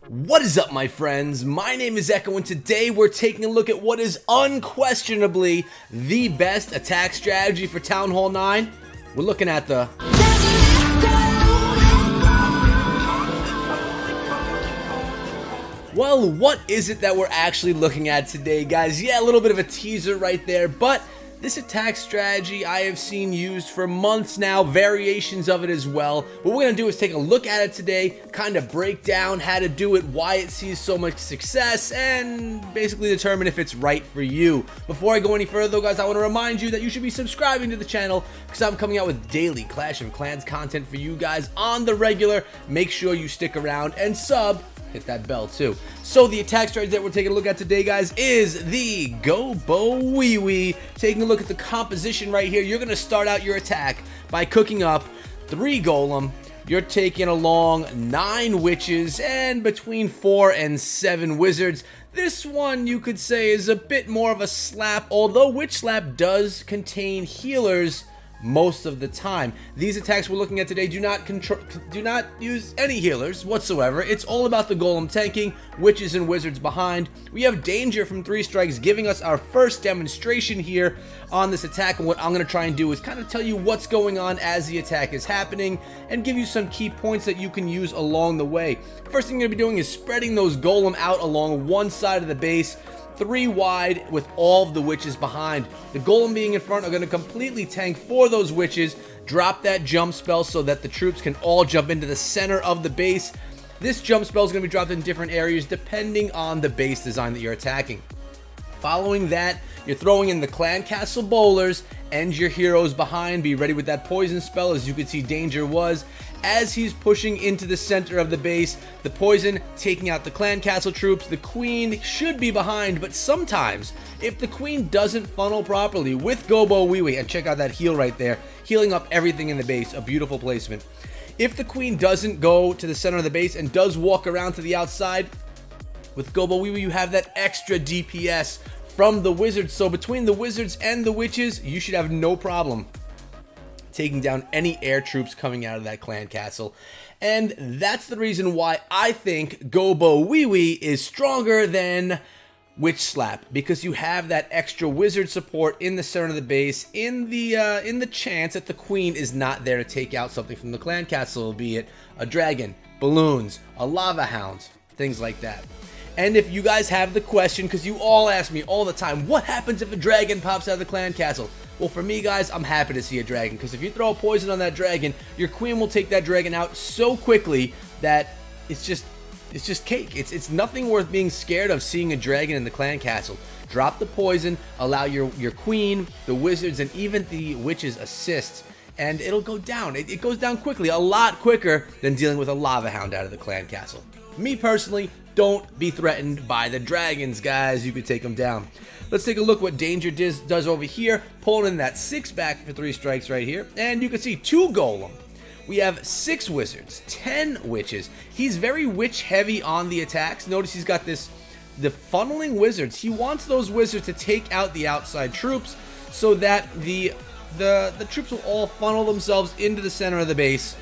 What is up, my friends? My name is Echo, and today we're taking a look at what is unquestionably the best attack strategy for Town Hall 9. We're looking at the... Well, what is it that we're actually looking at today, guys? Yeah, a little bit of a teaser right there, but this attack strategy I have seen used for months now, variations of it as well. What we're going to do is take a look at it today, kind of break down how to do it, why it sees so much success, and basically determine if it's right for you. Before I go any further though, guys, I want to remind you that you should be subscribing to the channel because I'm coming out with daily Clash of Clans content for you guys on the regular. Make sure you stick around and sub. Hit that bell too. So the attack strategy that we're taking a look at today, guys, is the GoBoWiWi. Taking a look at the composition right here, you're going to start out your attack by cooking up 3 golem. You're taking along 9 witches and between 4 and 7 wizards. This one you could say is a bit more of a slap, although Witch Slap does contain healers most of the time. These attacks we're looking at today do not use any healers whatsoever. It's all about the golem tanking, witches and wizards behind. We have danger from 3 strikes, giving us our first demonstration here on this attack, and what I'm going to try and do is kind of tell you what's going on as the attack is happening and give you some key points that you can use along the way. First thing you're going to be doing is spreading those golem out along one side of the base, 3 wide with all of the witches behind. The golem being in front are going to completely tank for those witches, drop that jump spell so that the troops can all jump into the center of the base. This jump spell is going to be dropped in different areas depending on the base design that you're attacking. Following that, you're throwing in the clan castle bowlers and your heroes behind. Be ready with that poison spell. As you can see, danger was as he's pushing into the center of the base, the poison taking out the clan castle troops. The queen should be behind, but sometimes if the queen doesn't funnel properly with GoBoWiWi, and check out that heal right there, healing up everything in the base, a beautiful placement. If the queen doesn't go to the center of the base and does walk around to the outside, with GoBoWiWi you have that extra DPS from the wizards. So between the wizards and the witches, you should have no problem taking down any air troops coming out of that clan castle. And that's the reason why I think GoBoWiWi is stronger than Witch Slap, because you have that extra wizard support in the center of the base in the chance that the queen is not there to take out something from the clan castle, be it a dragon, balloons, a lava hound, things like that. And if you guys have the question, because you all ask me all the time, what happens if a dragon pops out of the clan castle? Well, for me, guys, I'm happy to see a dragon, because if you throw a poison on that dragon, your queen will take that dragon out so quickly that it's just cake. It's nothing worth being scared of seeing a dragon in the clan castle. Drop the poison, allow your queen, the wizards, and even the witches assist, and it'll go down. It goes down quickly, a lot quicker than dealing with a lava hound out of the clan castle. Me personally, don't be threatened by the dragons, guys. You could take them down. Let's take a look what Danger does over here, pulling in that 6 back for 3 strikes right here, and you can see 2 golem. We have 6 wizards, 10 witches. He's very witch heavy on the attacks. Notice he's got the funneling wizards. He wants those wizards to take out the outside troops so that the troops will all funnel themselves into the center of the base,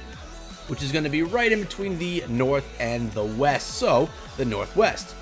which is going to be right in between the north and the west, so the northwest.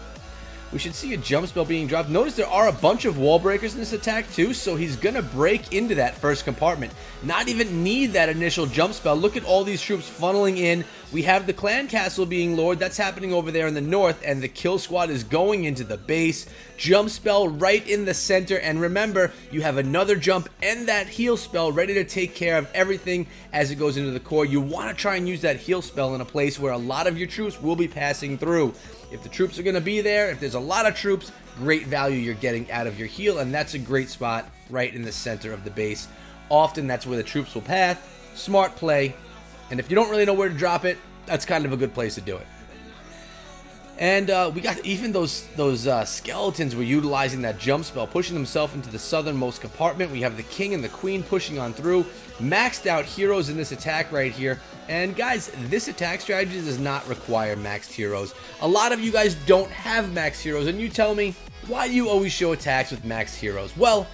We should see a jump spell being dropped. Notice there are a bunch of wall breakers in this attack too, so he's going to break into that first compartment. Not even need that initial jump spell. Look at all these troops funneling in. We have the clan castle being lowered. That's happening over there in the north, and the kill squad is going into the base. Jump spell right in the center, and remember, you have another jump and that heal spell ready to take care of everything as it goes into the core. You want to try and use that heal spell in a place where a lot of your troops will be passing through. If the troops are going to be there, if there's a lot of troops, great value you're getting out of your heal, and that's a great spot right in the center of the base. Often that's where the troops will pass. Smart play, and if you don't really know where to drop it, that's kind of a good place to do it. And we got even those skeletons were utilizing that jump spell, pushing themselves into the southernmost compartment. We have the king and the queen pushing on through. Maxed out heroes in this attack right here. And guys, this attack strategy does not require maxed heroes. A lot of you guys don't have maxed heroes, and you tell me, why do you always show attacks with maxed heroes? Well,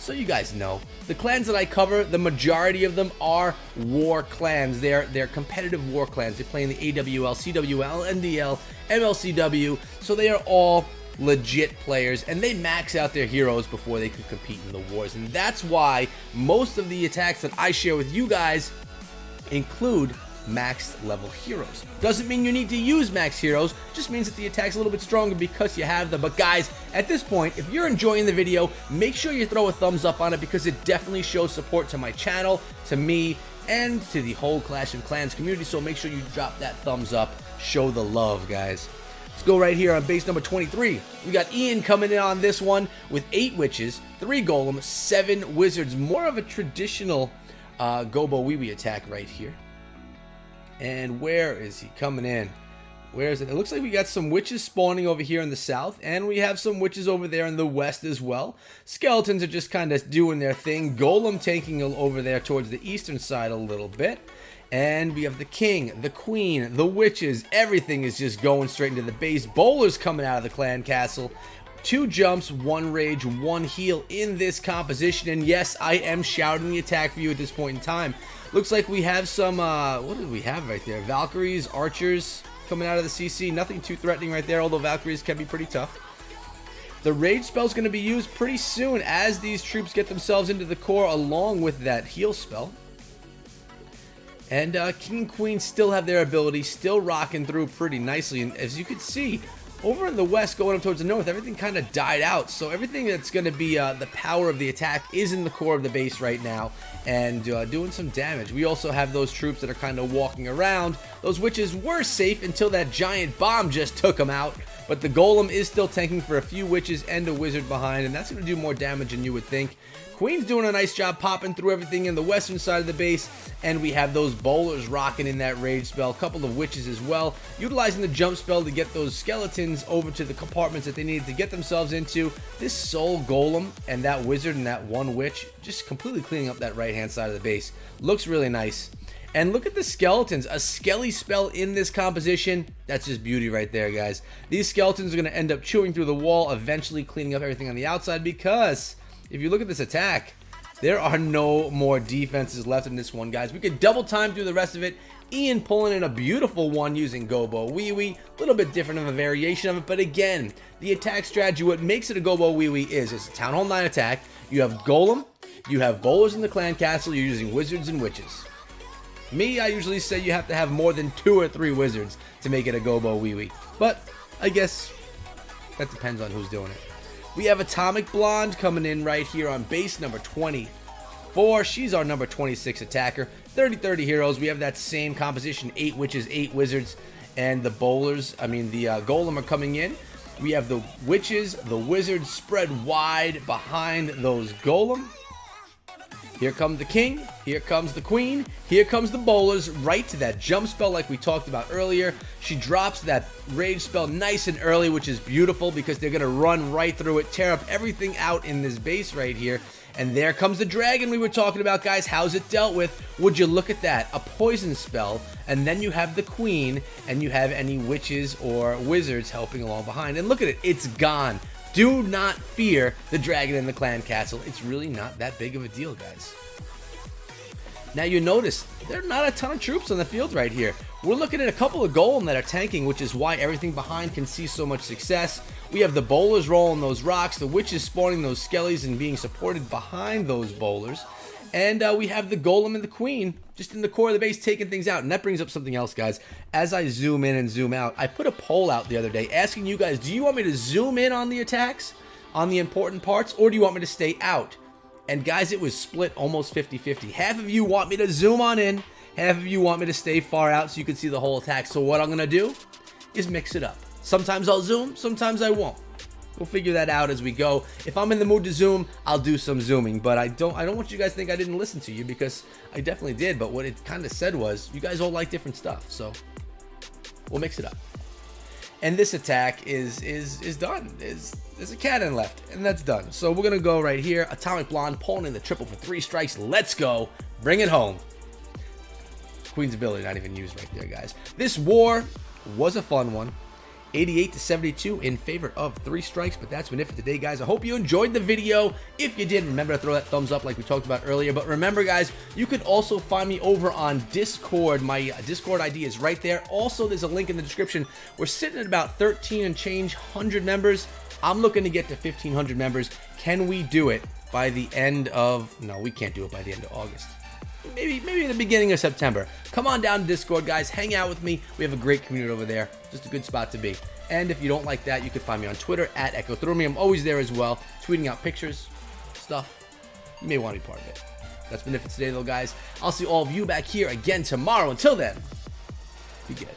so you guys know, the clans that I cover, the majority of them are war clans. They're competitive war clans. They play in the AWL, CWL, NDL, MLCW, so they are all legit players, and they max out their heroes before they can compete in the wars. And that's why most of the attacks that I share with you guys include maxed level heroes. Doesn't mean you need to use max heroes, just means that the attack's a little bit stronger because you have them. But guys, at this point, if you're enjoying the video, make sure you throw a thumbs up on it, because it definitely shows support to my channel, to me, and to the whole Clash of Clans community. So make sure you drop that thumbs up, show the love, guys. Let's go right here on base number 23. We got Ian coming in on this one with 8 witches, 3 golems, 7 wizards. More of a traditional GoBoWiWi attack right here. And where is he coming in? Where is it? It looks like we got some witches spawning over here in the south, and we have some witches over there in the west as well. Skeletons are just kind of doing their thing. Golem tanking over there towards the eastern side a little bit. And we have the king, the queen, the witches. Everything is just going straight into the base. Bowlers coming out of the clan castle. 2 jumps, 1 rage, 1 heal in this composition. And yes, I am shouting the attack for you at this point in time. Looks like we have some, what did we have right there? Valkyries, archers coming out of the CC. Nothing too threatening right there, although Valkyries can be pretty tough. The rage spell is going to be used pretty soon as these troops get themselves into the core, along with that heal spell. And King and Queen still have their ability, still rocking through pretty nicely. And as you can see, over in the west going up towards the north, everything kind of died out. So everything that's going to be the power of the attack is in the core of the base right now and doing some damage. We also have those troops that are kind of walking around. Those witches were safe until that giant bomb just took them out. But the golem is still tanking for a few witches and a wizard behind, and that's going to do more damage than you would think. Queen's doing a nice job popping through everything in the western side of the base, and we have those bowlers rocking in that rage spell. A couple of witches as well, utilizing the jump spell to get those skeletons over to the compartments that they needed to get themselves into. This soul golem and that wizard and that 1 witch just completely cleaning up that right hand side of the base. Looks really nice. And look at the skeletons, a skelly spell in this composition. That's just beauty right there, guys. These skeletons are going to end up chewing through the wall, eventually cleaning up everything on the outside, because if you look at this attack, there are no more defenses left in this one, guys. We could double time through the rest of it. Ian pulling in a beautiful one using GoBoWiWi. A little bit different of a variation of it, but again, the attack strategy, what makes it a GoBoWiWi is it's a Town Hall 9 attack. You have Golem, you have bowlers in the clan castle, you're using wizards and witches. Me, I usually say you have to have more than 2 or 3 wizards to make it a GoBoWiWi, but I guess that depends on who's doing it. We have Atomic Blonde coming in right here on base number 24. She's our number 26 attacker. 30-30 heroes. We have that same composition, 8 witches, 8 wizards, and the bowlers, the golem are coming in. We have the witches, the wizards spread wide behind those golem. Here comes the king, here comes the queen, here comes the bowlers, right to that jump spell like we talked about earlier. She drops that rage spell nice and early, which is beautiful because they're going to run right through it, tear up everything out in this base right here. And there comes the dragon we were talking about, guys. How's it dealt with? Would you look at that? A poison spell, and then you have the queen, and you have any witches or wizards helping along behind. And look at it, it's gone. Do not fear the dragon in the clan castle. It's really not that big of a deal, guys. Now you notice there are not a ton of troops on the field right here. We're looking at a couple of golem that are tanking, which is why everything behind can see so much success. We have the bowlers rolling those rocks, the witches spawning those skellies and being supported behind those bowlers. And we have the golem and the queen just in the core of the base taking things out. And that brings up something else, guys. As I zoom in and zoom out, I put a poll out the other day asking you guys, do you want me to zoom in on the attacks, on the important parts, or do you want me to stay out? And guys, it was split almost 50-50. Half of you want me to zoom on in, half of you want me to stay far out so you can see the whole attack. So what I'm going to do is mix it up. Sometimes I'll zoom, sometimes I won't. We'll figure that out as we go. If I'm in the mood to zoom, I'll do some zooming. But I don't want you guys to think I didn't listen to you, because I definitely did. But what it kind of said was, you guys all like different stuff. So we'll mix it up. And this attack is done. There's a cannon left, and that's done. So we're going to go right here. Atomic Blonde pulling in the triple for 3 strikes. Let's go. Bring it home. Queen's ability not even used right there, guys. This war was a fun one. 88 to 72 in favor of 3 strikes, but that's been it for today, guys. I hope you enjoyed the video. If you did, remember to throw that thumbs up like we talked about earlier. But remember, guys, you can also find me over on Discord. My Discord ID is right there. Also, there's a link in the description. We're sitting at about 13 and change 100 members. I'm looking to get to 1,500 members. Can we do it by the end of... No, we can't do it by the end of August. Maybe in the beginning of September. Come on down to Discord, guys. Hang out with me. We have a great community over there. Just a good spot to be. And if you don't like that, you can find me on Twitter at EchoThrough. I'm always there as well, tweeting out pictures, stuff. You may want to be part of it. That's been it for today, though, guys. I'll see all of you back here again tomorrow. Until then, be good.